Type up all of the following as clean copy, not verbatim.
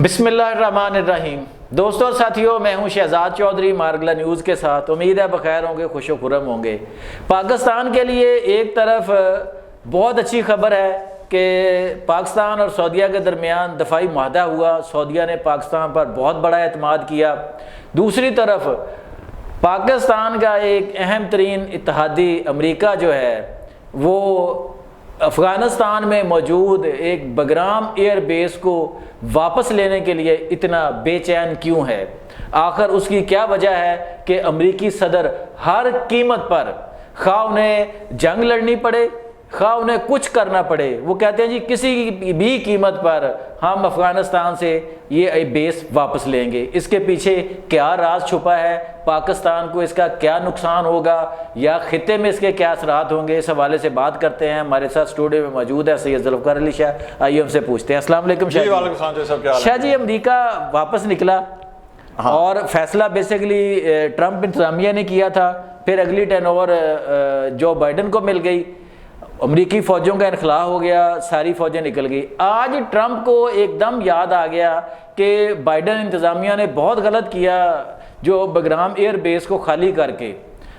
بسم اللہ الرحمن الرحیم۔ دوستوں اور ساتھیوں، میں ہوں شہزاد چودھری مارگلا نیوز کے ساتھ۔ امید ہے بخیر ہوں گے، خوش و خرم ہوں گے۔ پاکستان کے لیے ایک طرف بہت اچھی خبر ہے کہ پاکستان اور سعودیہ کے درمیان دفاعی معاہدہ ہوا، سعودیہ نے پاکستان پر بہت بڑا اعتماد کیا۔ دوسری طرف پاکستان کا ایک اہم ترین اتحادی امریکہ جو ہے وہ افغانستان میں موجود ایک بگرام ایئر بیس کو واپس لینے کے لیے اتنا بے چین کیوں ہے؟ آخر اس کی کیا وجہ ہے کہ امریکی صدر ہر قیمت پر، خواہ انہیں جنگ لڑنی پڑے خواہ انہیں کچھ کرنا پڑے، وہ کہتے ہیں جی کسی بھی قیمت پر ہم افغانستان سے یہ بیس واپس لیں گے۔ اس کے پیچھے کیا راز چھپا ہے؟ پاکستان کو اس کا کیا نقصان ہوگا یا خطے میں اس کے کیا اثرات ہوں گے؟ اس حوالے سے بات کرتے ہیں۔ ہمارے ساتھ اسٹوڈیو میں موجود ہے سید ذوالفقار علی شاہ، آئیے ہم سے پوچھتے ہیں۔ السلام علیکم شاہ جی۔ شاہ جی، امریکہ واپس نکلا اور فیصلہ بیسیکلی ٹرمپ انتظامیہ نے کیا تھا، پھر اگلی ٹرن اوور جو بائیڈن کو مل گئی، امریکی فوجوں کا انخلاء ہو گیا، ساری فوجیں نکل گئی۔ آج ٹرمپ کو ایک دم یاد آ گیا کہ بائیڈن انتظامیہ نے بہت غلط کیا جو بگرام ایئر بیس کو خالی کر کے۔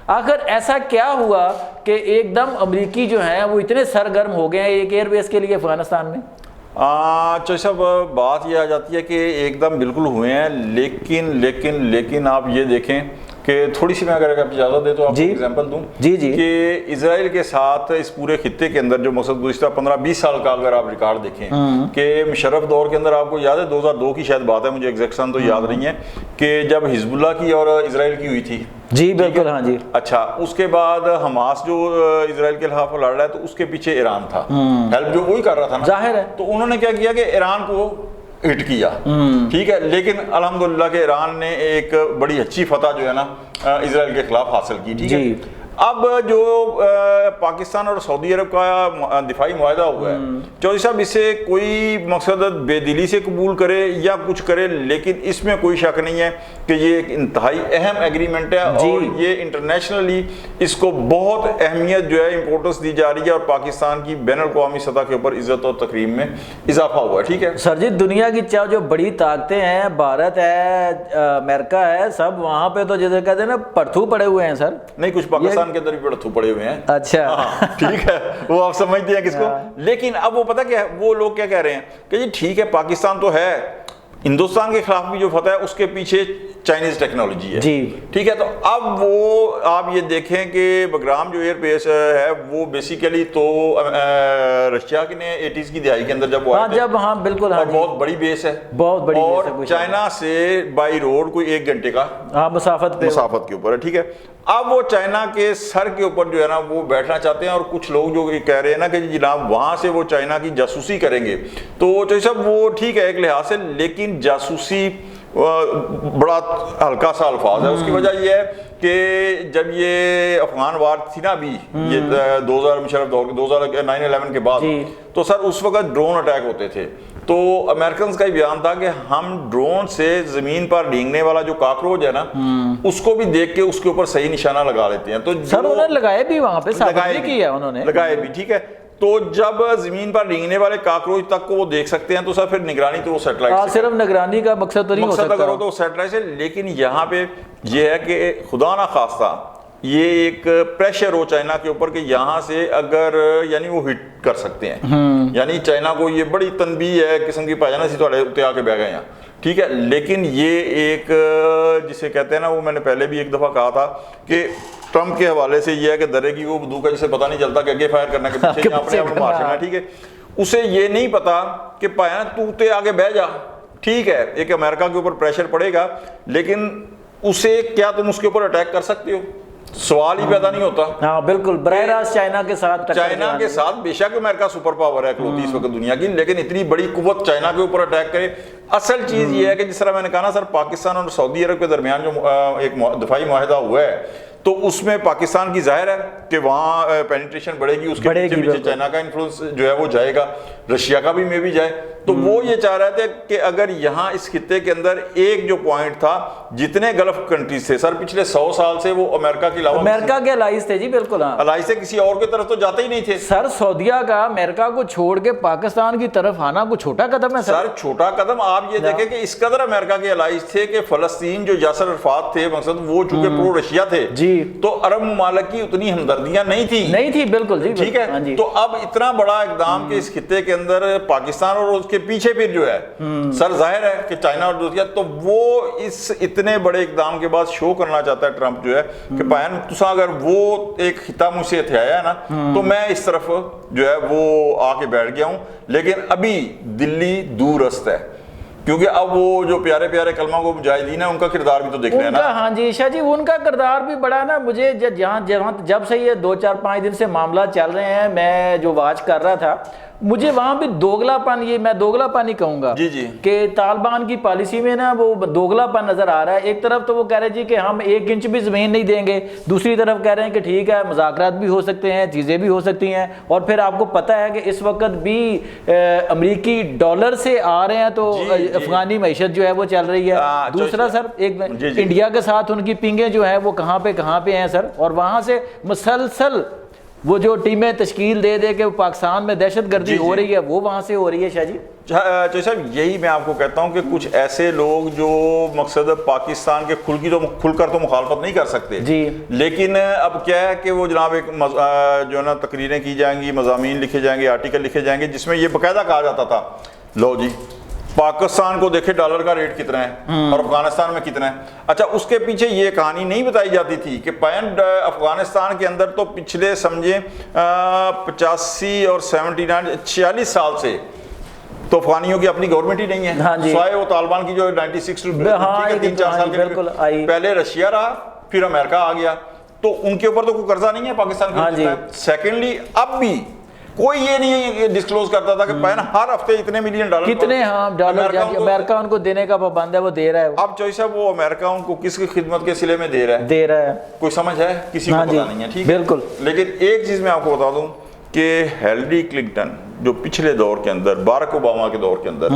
آخر ایسا کیا ہوا کہ ایک دم امریکی جو ہیں وہ اتنے سرگرم ہو گئے ہیں ایک ایئر بیس کے لیے افغانستان میں؟ چوہدری صاحب، بات یہ آ جاتی ہے کہ ایک دم بالکل ہوئے ہیں، لیکن آپ یہ دیکھیں کہ تھوڑی سی میں اگر آپ اجازت دے تو آپ کو ایگزامپل دوں کہ اسرائیل کے ساتھ اس پورے خطے کے اندر جو مقصد گزشتہ 15-20 سال کا اگر آپ ریکارڈ دیکھیں کہ مشرف دور کے اندر آپ کو یاد ہے 2002 کی شاید بات ہے، مجھے ایگزیکٹ سن تو یاد نہیں ہے، کہ جب حزب اللہ کی اور اسرائیل کی ہوئی تھی۔ جی بالکل، ہاں جی۔ اچھا، اس کے بعد حماس جو اسرائیل کے خلاف لڑ رہا ہے تو اس کے پیچھے ایران تھا، ہیلپ جو وہی کر رہا تھا نا، ظاہر ہے۔ تو انہوں نے کیا کیا کہ ایران کو ہٹ کیا، ٹھیک ہے، لیکن الحمدللہ کہ ایران نے ایک بڑی اچھی فتح جو ہے نا اسرائیل کے خلاف حاصل کی، ٹھیک ہے۔ اب جو پاکستان اور سعودی عرب کا دفاعی معاہدہ ہوا ہے، چودھری صاحب اسے کوئی مقصد بے دلی سے قبول کرے یا کچھ کرے، لیکن اس میں کوئی شک نہیں ہے کہ یہ ایک انتہائی اہم ایگریمنٹ ہے اور یہ انٹرنیشنلی اس کو بہت اہمیت جو ہے امپورٹنس دی جا رہی ہے اور پاکستان کی بین الاقوامی سطح کے اوپر عزت اور تکریم میں اضافہ ہوا ہے، ٹھیک ہے۔ سر جی، دنیا کی جو بڑی طاقتیں ہیں، بھارت ہے، امریکہ ہے، سب وہاں پہ تو جیسے کہتے ہیں نا پرتھو پڑے ہوئے ہیں سر۔ نہیں، کچھ پاکستان کے اندر بھی پڑتھو پڑے ہوئے ہیں۔ اچھا، ٹھیک ہے، وہ آپ سمجھتے ہیں کس کو، لیکن اب وہ پتہ کیا ہے، وہ لوگ کیا کہہ رہے ہیں کہ جی ٹھیک ہے پاکستان تو ہے، ہندوستان کے خلاف بھی جو فتح ہے اس کے پیچھے چائنیز ٹیکنالوجی ہے، ٹھیک ہے۔ تو اب وہ آپ یہ دیکھیں کہ بگرام جو ایئر بیس ہے وہ بیسیکلی تو رشیا کے نے 80s کی دہائی کے اندر جب وہ آئے تھے، ہاں بالکل، اور بہت بڑی بیس ہے، بہت بڑی اور چائنا سے بائی روڈ کوئی 1 گھنٹے کا مسافت کے اوپر ہے، ٹھیک ہے۔ اب وہ چائنا کے سر کے اوپر جو ہے نا وہ بیٹھنا چاہتے ہیں، اور کچھ لوگ جو کہہ رہے ہیں نا کہ جناب وہاں سے وہ چائنا کی جاسوسی کریں گے، تو چودھری صاحب وہ ٹھیک ہے ایک لحاظ سے، لیکن جاسوسی بڑا ہلکا سا الفاظ ہے۔ اس کی وجہ یہ ہے کہ جب یہ افغان وار تھی نا ابھی، یہ 2000 مشرف دور 9/11 کے بعد، تو سر اس وقت ڈرون اٹیک ہوتے تھے، تو امریکنز کا ہی بیان تھا کہ ہم ڈرون سے زمین پر ڈھینگنے والا جو کاکروچ ہے نا اس کو بھی دیکھ کے اس کے اوپر صحیح نشانہ لگا لیتے ہیں۔ تو سر انہوں نے لگائے بھی، وہاں پہ ثابت بھی کیا انہوں نے، لگائے بھی، ٹھیک ہے۔ تو جب زمین پر ڈھینگنے والے کاکروچ تک کو وہ دیکھ سکتے ہیں تو سر پھر نگرانی تو وہ سیٹلائٹ سے، صرف نگرانی کا مقصد تو نہیں ہو سکتا، کرو تو سیٹلائٹ سے، لیکن یہاں پہ یہ ہے کہ خدا نہ خواستہ یہ ایک پریشر ہو چائنا کے اوپر کہ یہاں سے اگر یعنی وہ ہٹ کر سکتے ہیں، یعنی چائنا کو یہ بڑی تنبیہ ہے قسم کی پاجانا سی تھوڑے اتنے آ کے بہ گئے ہیں، ٹھیک ہے۔ لیکن یہ ایک جسے کہتے ہیں نا، وہ میں نے پہلے بھی ایک دفعہ کہا تھا کہ ٹرمپ کے حوالے سے یہ ہے کہ درے کی وہ بدو کا جسے پتہ نہیں چلتا کہ آگے فائر کرنے کے پیچھے اپنے آپ کو مارنا ہے، ٹھیک ہے۔ اسے یہ نہیں پتا کہ پایا تو تے آگے بہ جا، ٹھیک ہے، ایک امریکہ کے اوپر پریشر پڑے گا، لیکن اسے کیا تم اس کے اوپر اٹیک کر سکتے ہو؟ سوال ہی پیدا نہیں ہوتا۔ ہاں بالکل، براہ راست چائنا کے ساتھ بے شک امریکہ سپر پاور ہے اکلوتی اس وقت دنیا کی، لیکن اتنی بڑی قوت چائنا کے اوپر اٹیک کرے۔ اصل چیز یہ ہے کہ جس طرح میں نے کہا نا سر، پاکستان اور سعودی عرب کے درمیان جو ایک دفاعی معاہدہ ہوا ہے، تو اس میں پاکستان کی ظاہر ہے کہ وہاں پینیٹریشن بڑھے گی, اس کے پیچھے چائنا کا انفلوئنس جو ہے وہ جائے گا, رشیا کا بھی میں بھی جائے. تو وہ یہ چاہ رہے تھے کہ اگر یہاں اس خطے کے اندر ایک جو پوائنٹ تھا, جتنے گلف کنٹریز تھے سر پچھلے 100 سال سے وہ امریکہ کے علاوہ امریکہ کے الائز تھے جی, بالکل الائز سے کسی اور کی طرف تو جاتے ہی نہیں تھے سر. سعودیہ کا امریکہ کو چھوڑ کے پاکستان کی طرف آنا کوئی چھوٹا قدم ہے سر؟ چھوٹا قدم. آپ یہ دیکھیں کہ اس قدر امریکہ کے الائز تھے کہ فلسطین جو یاسر عرفات تھے مقصد وہ چونکہ پرو رشیا تھے جی, تو عرب ممالک کی اتنی ہمدردیاں نہیں تھی بالکل جی, ٹھیک ہے. تو اب اتنا بڑا اقدام کہ اس خطے کے اندر پاکستان اور اس کے پیچھے پھر جو ہے سر ظاہر ہے کہ چائنا اور روسیا, تو وہ اس اتنے بڑے اقدام کے بعد شو کرنا چاہتا ہے ٹرمپ جو ہے کہ پائن تسا اگر وہ ایک خطہ مجھ سے ہتھیایا ہے نا تو میں اس طرف جو ہے وہ آ کے بیٹھ گیا ہوں. لیکن ابھی دلی دور رست ہے, کیونکہ اب وہ جو پیارے پیارے کلمہ کو مجاہدین ہیں ان کا کردار بھی تو دیکھنا ہے نا. ہاں جی شاہ جی, ان کا کردار بھی بڑا نا. مجھے جب سے یہ 2-4-5 دن سے معاملات چل رہے ہیں, میں جو واچ کر رہا تھا, مجھے وہاں بھی دوگلا پن, یہ میں دوگلا پن ہی کہوں گا کہ طالبان کی پالیسی میں نا وہ دوگلا پن نظر آ رہا ہے. ایک طرف تو وہ کہہ رہے جی کہ ہم 1 انچ بھی زمین نہیں دیں گے, دوسری طرف کہہ رہے ہیں کہ ٹھیک ہے مذاکرات بھی ہو سکتے ہیں, چیزیں بھی ہو سکتی ہیں. اور پھر آپ کو پتہ ہے کہ اس وقت بھی امریکی ڈالر سے آ رہے ہیں تو افغانی معیشت جو ہے وہ چل رہی ہے. دوسرا سر ایک انڈیا کے ساتھ ان کی پنگیں جو ہیں وہ کہاں پہ ہیں سر, اور وہاں سے مسلسل وہ جو ٹیمیں تشکیل دے کہ پاکستان میں دہشت گردی ہو رہی ہے وہ وہاں سے ہو رہی ہے. شاہ جی صاحب یہی میں آپ کو کہتا ہوں کہ کچھ ایسے لوگ جو مقصد پاکستان کے کھل کر تو مخالفت نہیں کر سکتے جی, لیکن اب کیا ہے کہ وہ جناب ایک جو ہے نا تقریریں کی جائیں گی, مضامین لکھے جائیں گے, آرٹیکل لکھے جائیں گے جس میں یہ باقاعدہ کہا جاتا تھا لو جی پاکستان کو دیکھے ڈالر کا ریٹ کتنا ہے اور افغانستان میں کتنا ہے. اچھا اس کے پیچھے یہ کہانی نہیں بتائی جاتی تھی کہ افغانستان کے اندر تو پچھلے سمجھیں 85 اور 46 سال سے تو افغانیوں کی اپنی گورنمنٹ ہی نہیں ہے, سوائے وہ طالبان کی جو 96 3-4 سال کے لیے پہلے رشیا رہا پھر امریکہ آ گیا, تو ان کے اوپر تو کوئی قرضہ نہیں ہے پاکستان کا. سیکنڈلی اب بھی کوئی یہ نہیں ڈسکلوز کرتا تھا کہ پہن ہر ہفتے اتنے ملین ڈالر کتنے ڈالر امریکہ ان کو دینے کا پابند ہے, وہ دے رہا ہے. اب چوئی صاحب وہ امریکہ ان کو کس کی خدمت کے صلے میں دے رہا ہے کوئی سمجھ ہے کسی کو پتہ نہیں ہے, ٹھیک ہے بالکل. لیکن ایک چیز میں آپ کو بتا دوں کہ ہیلری کلنٹن جو پچھلے دور کے اندر باراک اوباما کے دور کے اندر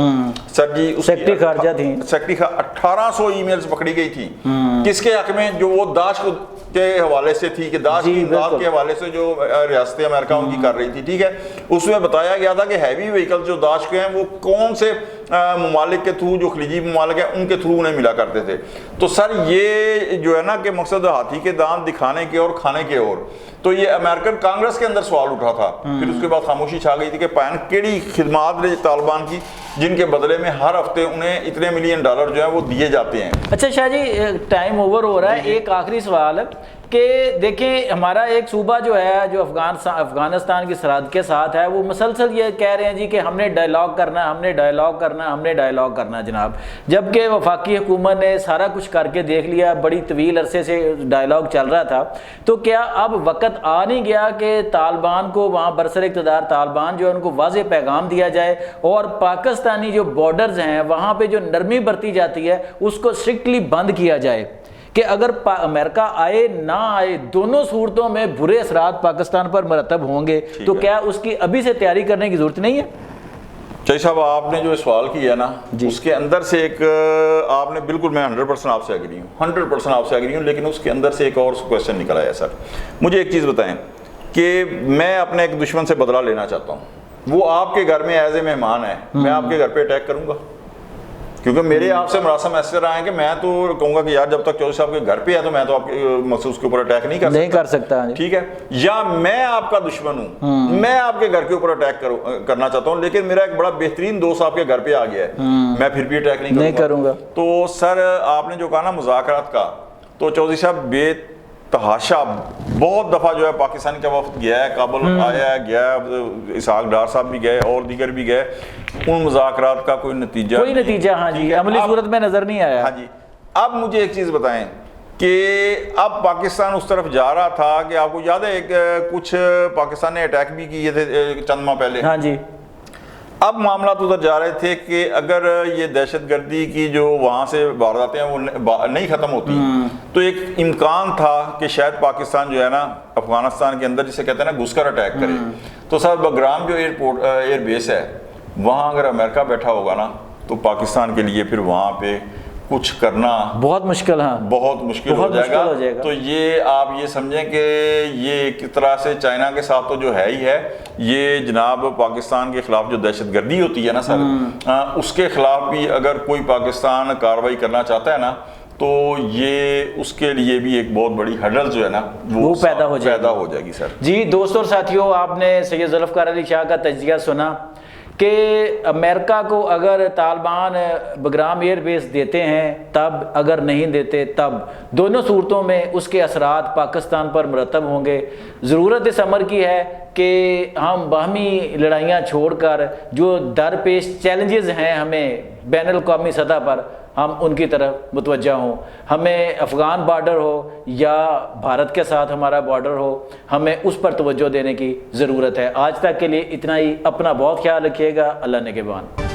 سر جی سیکرٹری خارجہ تھی, 1800 ای میلز پکڑی گئی تھی کس کے حق میں, جو وہ داعش کے حوالے سے تھی کہ داعش کی امداد کے حوالے سے جو ریاست امریکہ ان کی کر رہی تھی, ٹھیک ہے. اس میں بتایا گیا تھا کہ ہیوی وہیکل جو داعش کے ہیں وہ کون سے ممالک کے تھرو, جو خلیجی ممالک ہیں ان کے تھرو انہیں ملا کرتے تھے. تو سر یہ جو ہے نا کہ مقصد ہاتھی کے دانت دکھانے کے اور کھانے کے اور, تو یہ امریکن کانگریس کے اندر سوال اٹھا تھا. پھر اس کے بعد خاموشی چھا گئی تھی کہ پائن کیڑی خدمات رہے طالبان کی جن کے بدلے میں ہر ہفتے انہیں اتنے ملین ڈالر جو ہیں وہ دیے جاتے ہیں. اچھا شاہ جی ٹائم اوور ہو رہا ہے, ایک آخری سوال کہ دیکھیں ہمارا ایک صوبہ جو ہے جو افغانستان کی سرحد کے ساتھ ہے, وہ مسلسل یہ کہہ رہے ہیں جی کہ ہم نے ڈائلاگ کرنا جناب, جبکہ وفاقی حکومت نے سارا کچھ کر کے دیکھ لیا, بڑی طویل عرصے سے ڈائلاگ چل رہا تھا. تو کیا اب وقت آ نہیں گیا کہ طالبان کو وہاں برسر اقتدار طالبان جو ہے ان کو واضح پیغام دیا جائے اور پاکستانی جو بارڈرز ہیں وہاں پہ جو نرمی برتی جاتی ہے اس کو اسٹرکٹلی بند کیا جائے کہ اگر امریکہ آئے نہ آئے دونوں صورتوں میں برے اثرات پاکستان پر مرتب ہوں گے, تو کیا اس کی ابھی سے تیاری کرنے کی ضرورت نہیں ہے؟ چاہیے صاحب آپ نے جو سوال کیا نا اس کے اندر سے ایک آپ نے بالکل میں 100% آپ سے ایگری ہوں, 100% آپ سے ایگری ہوں, لیکن اس کے اندر سے ایک اور کویسچن نکل آیا. سر مجھے ایک چیز بتائیں کہ میں اپنے ایک دشمن سے بدلہ لینا چاہتا ہوں, وہ آپ کے گھر میں ایز اے مہمان ہے, میں آپ کے گھر پہ اٹیک کروں گا کیونکہ میرے آپ سے مراسم ایسے رہے ہیں کہ میں تو کہوں گا کہ یار جب تک چودھری صاحب کے گھر پہ ہے تو میں تو آپ کے مخصوص کے اوپر اٹیک نہیں کر سکتا, ٹھیک ہے. یا میں آپ کا دشمن ہوں, میں آپ کے گھر کے اوپر اٹیک کرنا چاہتا ہوں, لیکن میرا ایک بڑا بہترین دوست آپ کے گھر پہ آ گیا ہے, میں پھر بھی اٹیک نہیں کروں گا. تو سر آپ نے جو کہا نا مذاکرات کا, تو چودھری صاحب بے تحاشا بہت دفعہ جو ہے پاکستان کا وفد گیا ہے, کابل آیا ہے, گیا ہے, اسحاق ڈار صاحب بھی گئے اور دیگر بھی گئے, ان مذاکرات کا کوئی نتیجہ ہاں جی عملی صورت میں نظر نہیں آیا. ہاں جی اب مجھے ایک چیز بتائیں کہ اب پاکستان اس طرف جا رہا تھا کہ آپ کو یاد ہے کچھ پاکستان نے اٹیک بھی کیے تھے چند ماہ پہلے, ہاں جی, اب معاملات ادھر جا رہے تھے کہ اگر یہ دہشت گردی کی جو وہاں سے وارداتیں ہیں وہ نہیں ختم ہوتی تو ایک امکان تھا کہ شاید پاکستان جو ہے نا افغانستان کے اندر جسے کہتے ہیں نا گھس کر اٹیک کرے. تو سر بگرام جو ایئر بیس ہے وہاں اگر امریکہ بیٹھا ہوگا نا تو پاکستان کے لیے پھر وہاں پہ کچھ کرنا بہت مشکل بہت مشکل ہو جائے گا. تو یہ آپ یہ سمجھیں کہ یہ ایک طرح سے چائنا کے ساتھ تو جو ہے ہی ہے، یہ جناب پاکستان کے خلاف جو دہشت گردی ہوتی ہے نا سر، اس کے خلاف بھی اگر کوئی پاکستان کارروائی کرنا چاہتا ہے نا تو یہ اس کے لیے بھی ایک بہت بڑی ہڈل جو ہے نا وہ پیدا ہو جائے گی. سر جی دوستوں اور ساتھیوں، آپ نے سید ذوالفقار علی شاہ کا تجزیہ سنا کہ امریکہ کو اگر طالبان بگرام ایئر بیس دیتے ہیں تب، اگر نہیں دیتے تب، دونوں صورتوں میں اس کے اثرات پاکستان پر مرتب ہوں گے. ضرورت اس امر کی ہے کہ ہم باہمی لڑائیاں چھوڑ کر جو درپیش چیلنجز ہیں ہمیں بین الاقوامی سطح پر، ہم ان کی طرف متوجہ ہوں. ہمیں افغان بارڈر ہو یا بھارت کے ساتھ ہمارا بارڈر ہو، ہمیں اس پر توجہ دینے کی ضرورت ہے. آج تک کے لیے اتنا ہی. اپنا بہت خیال رکھیے گا. اللہ نگہبان.